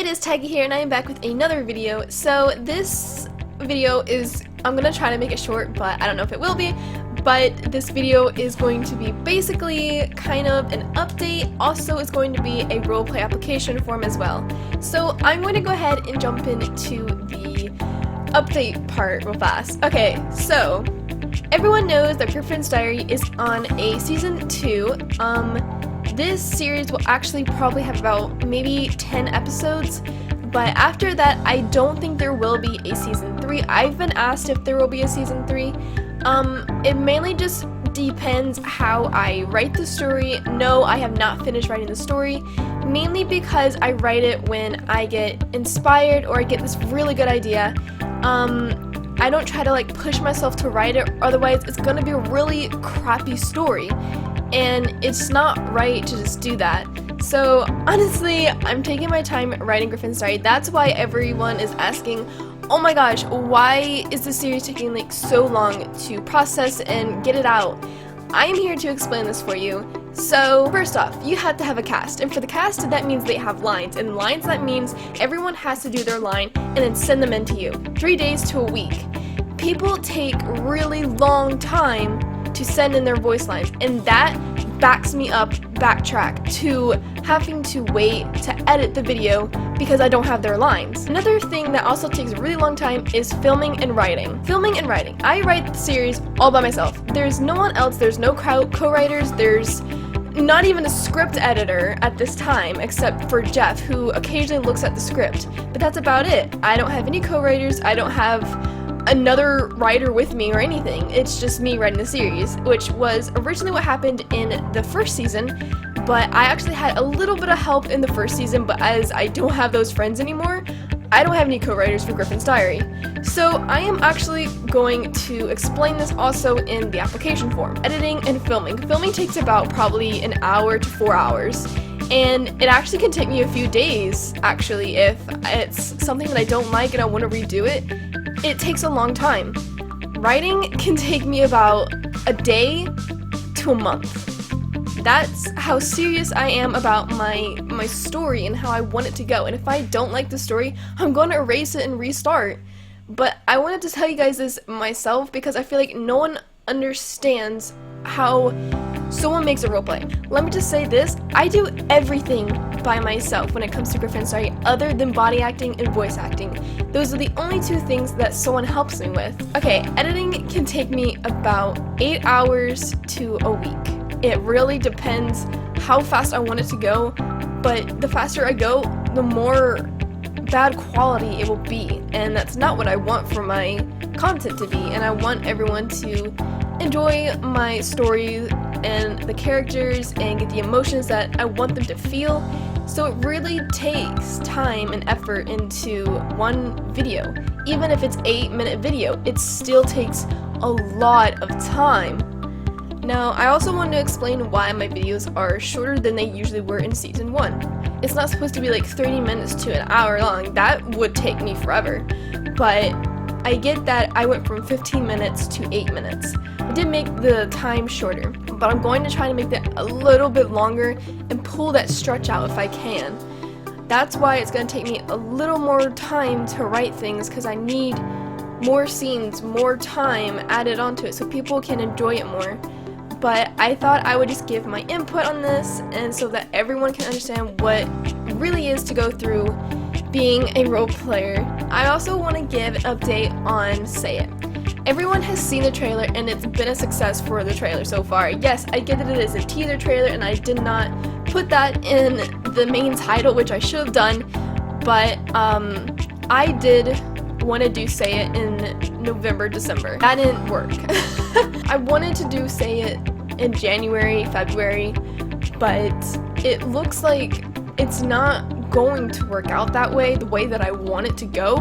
it is Taiga here, and I am back with another video. So this video is, I'm gonna try to make it short, but I don't know if it will be. But this video is going to be basically kind of an update. Also, it's going to be a roleplay application form as well. So I'm going to go ahead and jump into the update part real fast. Okay, so everyone knows that Griffin's Diary is on a season 2. This series will actually probably have about maybe 10 episodes, but after that I don't think there will be a season 3. I've been asked if there will be a season 3. It mainly just depends how I write the story. No, I have not finished writing the story, mainly because I write it when I get inspired or I get this really good idea. I don't try to like push myself to write it, otherwise it's gonna be a really crappy story, and it's not right to just do that. So honestly, I'm taking my time writing Griffin's Diary. That's why everyone is asking, oh my gosh, why is this series taking like so long to process and get it out? I am here to explain this for you. So first off, you have to have a cast, and for the cast that means they have lines, and lines that means everyone has to do their line and then send them in to you. 3 days to a week. People take really long time to send in their voice lines, and that backs me up backtrack to having to wait to edit the video because I don't have their lines. Another thing that also takes a really long time is filming and writing. Filming and writing. I write the series all by myself. There's no one else, there's no co-writers, there's not even a script editor at this time except for Jeff, who occasionally looks at the script, but that's about it. I don't have any co-writers, I don't have another writer with me or anything. It's just me writing the series, which was originally what happened in the first season, but I actually had a little bit of help in the first season, but as I don't have those friends anymore, I don't have any co-writers for Griffin's Diary. So I am actually going to explain this also in the application form. Editing and filming. Filming takes about probably an hour to 4 hours, and it actually can take me a few days, actually, if it's something that I don't like and I want to redo it. It takes a long time. Writing can take me about a day to a month. That's how serious I am about my story and how I want it to go. And if I don't like the story, I'm going to erase it and restart. But I wanted to tell you guys this myself because I feel like no one understands how someone makes a roleplay. Let me just say this, I do everything by myself when it comes to Griffin's Diary other than body acting and voice acting. Those are the only two things that someone helps me with. Okay, editing can take me about 8 hours to a week. It really depends how fast I want it to go, but the faster I go, the more bad quality it will be, and that's not what I want for my content to be, and I want everyone to enjoy my story and the characters and get the emotions that I want them to feel. So it really takes time and effort into one video. Even if it's 8-minute video, it still takes a lot of time. Now, I also want to explain why my videos are shorter than they usually were in season 1. It's not supposed to be like 30 minutes to an hour long. That would take me forever. But I get that I went from 15 minutes to 8 minutes. I did make the time shorter, but I'm going to try to make that a little bit longer and pull that stretch out if I can. That's why it's going to take me a little more time to write things, because I need more scenes, more time added onto it so people can enjoy it more. But I thought I would just give my input on this, and so that everyone can understand what it really is to go through being a role player. I also want to give an update on Say It. Everyone has seen the trailer and it's been a success for the trailer so far. Yes, I get that it is a teaser trailer and I did not put that in the main title, which I should have done, but I did want to do Say It in November, December. That didn't work. I wanted to do Say It in January, February, but it looks like it's not going to work out that way, the way that I want it to go,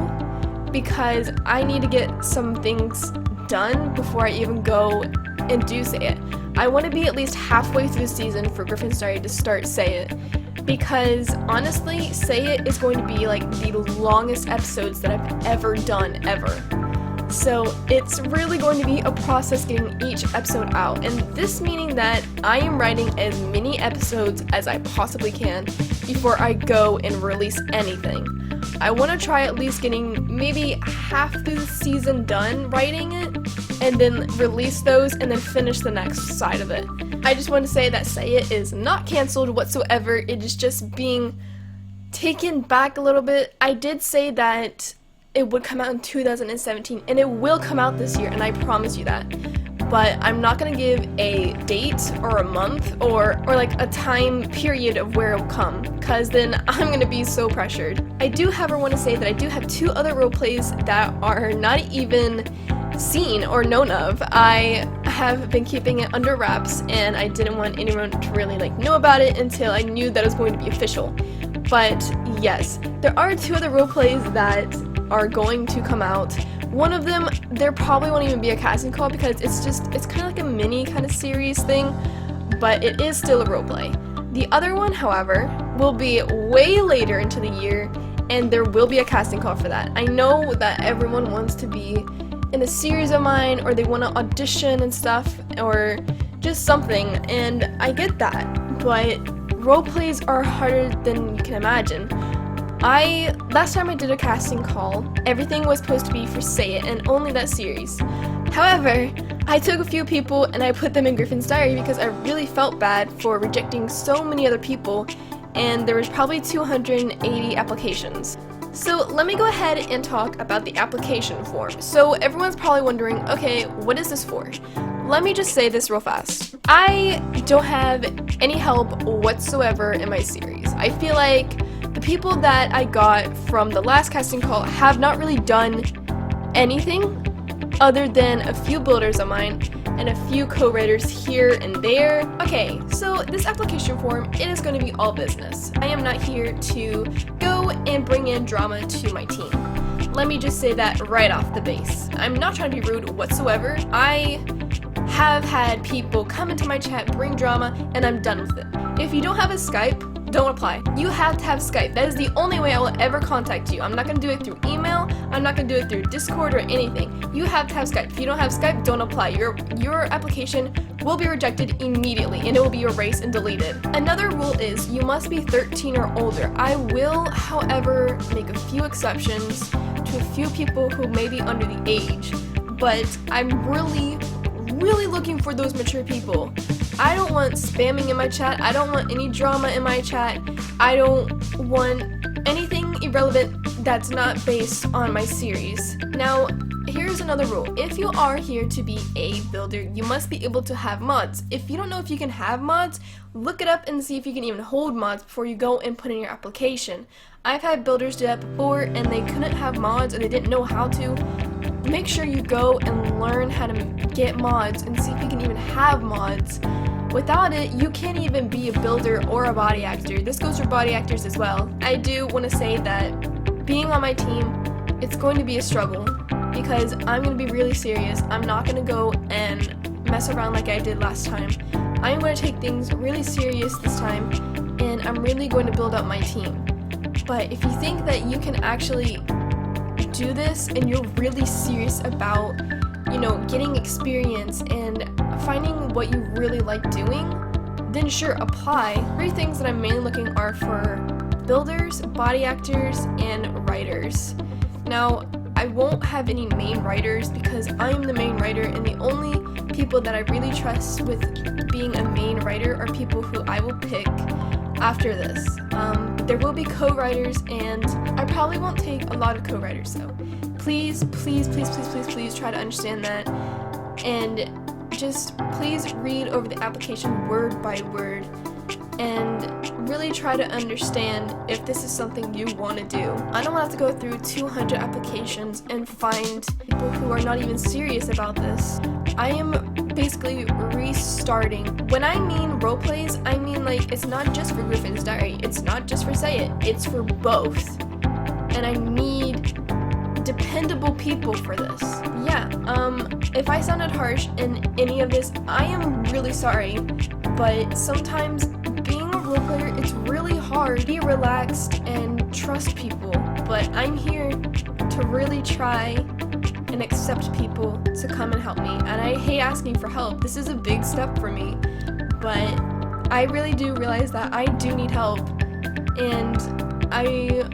because I need to get some things done before I even go and do Say It. I want to be at least halfway through the season for Griffin's Diary to start Say It, because honestly, Say It is going to be like the longest episodes that I've ever done, ever. So it's really going to be a process getting each episode out, and this meaning that I am writing as many episodes as I possibly can before I go and release anything. I want to try at least getting maybe half the season done writing it, and then release those and then finish the next side of it. I just want to say that Say It is not canceled whatsoever. It is just being taken back a little bit. I did say that it would come out in 2017, and it will come out this year, and I promise you that. But I'm not going to give a date or a month or like a time period of where it will come, because then I'm going to be so pressured. I do, however, want to say that I do have 2 other role plays that are not even seen or known of. I have been keeping it under wraps, and I didn't want anyone to really know about it until I knew that it was going to be official. But yes, there are 2 other role plays that are going to come out. One of them, there probably won't even be a casting call because it's kind of like a mini kind of series thing, but it is still a roleplay. The other one, however, will be way later into the year, and there will be a casting call for that. I know that everyone wants to be in a series of mine, or they want to audition and stuff, or just something, and I get that, but roleplays are harder than you can imagine. Last time I did a casting call, everything was supposed to be for Say It and only that series. However, I took a few people and I put them in Griffin's diary because I really felt bad for rejecting so many other people, and there was probably 280 applications. So let me go ahead and talk about the application form. So everyone's probably wondering, okay, what is this for? Let me just say this real fast. I don't have any help whatsoever in my series. I feel like the people that I got from the last casting call have not really done anything other than a few builders of mine and a few co-writers here and there. Okay, so this application form, it is going to be all business. I am not here to go and bring in drama to my team. Let me just say that right off the base. I'm not trying to be rude whatsoever. I have had people come into my chat, bring drama, and I'm done with it. If you don't have a Skype, don't apply. You have to have Skype. That is the only way I will ever contact you. I'm not going to do it through email. I'm not going to do it through Discord or anything. You have to have Skype. If you don't have Skype, don't apply. Your application will be rejected immediately, and it will be erased and deleted. Another rule is you must be 13 or older. I will, however, make a few exceptions to a few people who may be under the age, but I'm really looking for those mature people. I don't want spamming in my chat. I don't want any drama in my chat. I don't want anything irrelevant that's not based on my series. Now, here's another rule. If you are here to be a builder, you must be able to have mods. If you don't know if you can have mods, look it up and see if you can even hold mods before you go and put in your application. I've had builders do that before and they couldn't have mods or they didn't know how to. Make sure you go and learn how to get mods and see if you can even have mods. Without it, you can't even be a builder or a body actor. This goes for body actors as well. I do want to say that being on my team, it's going to be a struggle because I'm going to be really serious. I'm not going to go and mess around like I did last time. I'm going to take things really serious this time, and I'm really going to build up my team. But if you think that you can actually do this and you're really serious about, getting experience and finding what you really like doing, then sure, apply. 3 things that I'm mainly looking are for builders, body actors, and writers. Now, I won't have any main writers because I'm the main writer, and the only people that I really trust with being a main writer are people who I will pick after this. There will be co-writers, and I probably won't take a lot of co-writers, so please try to understand that, and just please read over the application word by word and really try to understand if this is something you want to do. I don't want to have to go through 200 applications and find people who are not even serious about this. I am basically restarting. When I mean roleplays, I mean it's not just for Griffin's Diary, it's not just for Say It, it's for both. And I need dependable people for this. Yeah, if I sounded harsh in any of this, I am really sorry, but sometimes being a roleplayer, it's really hard. Be relaxed and trust people, but I'm here to really try and accept people to come and help me. And I hate asking for help. This is a big step for me, but I really do realize that I do need help, and I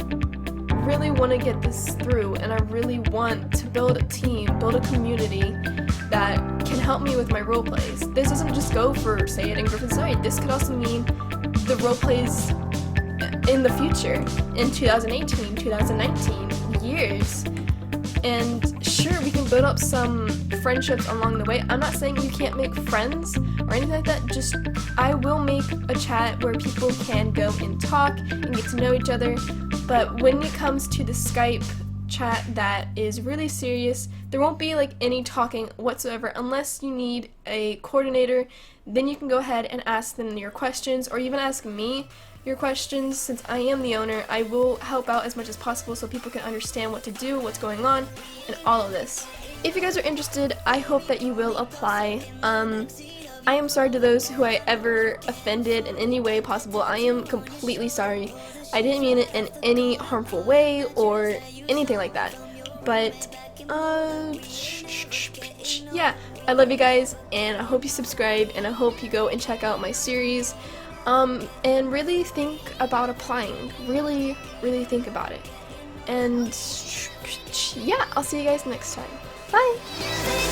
really want to get this through, and I really want to build a team, build a community that can help me with my role plays. This doesn't just go for Say It and Griffin's Side. This could also mean the role plays in the future, in 2018, 2019, years. And sure, we can build up some friendships along the way. I'm not saying you can't make friends or anything like that, just I will make a chat where people can go and talk and get to know each other. But when it comes to the Skype chat that is really serious, there won't be like any talking whatsoever unless you need a coordinator. Then you can go ahead and ask them your questions, or even ask me your questions. Since I am the owner, I will help out as much as possible so people can understand what to do, what's going on, and all of this. If you guys are interested, I hope that you will apply. I am sorry to those who I ever offended in any way possible. I am completely sorry. I didn't mean it in any harmful way or anything like that. But, yeah, I love you guys, and I hope you subscribe, and I hope you go and check out my series. And really think about applying. Really, really think about it. And, yeah, I'll see you guys next time. Bye!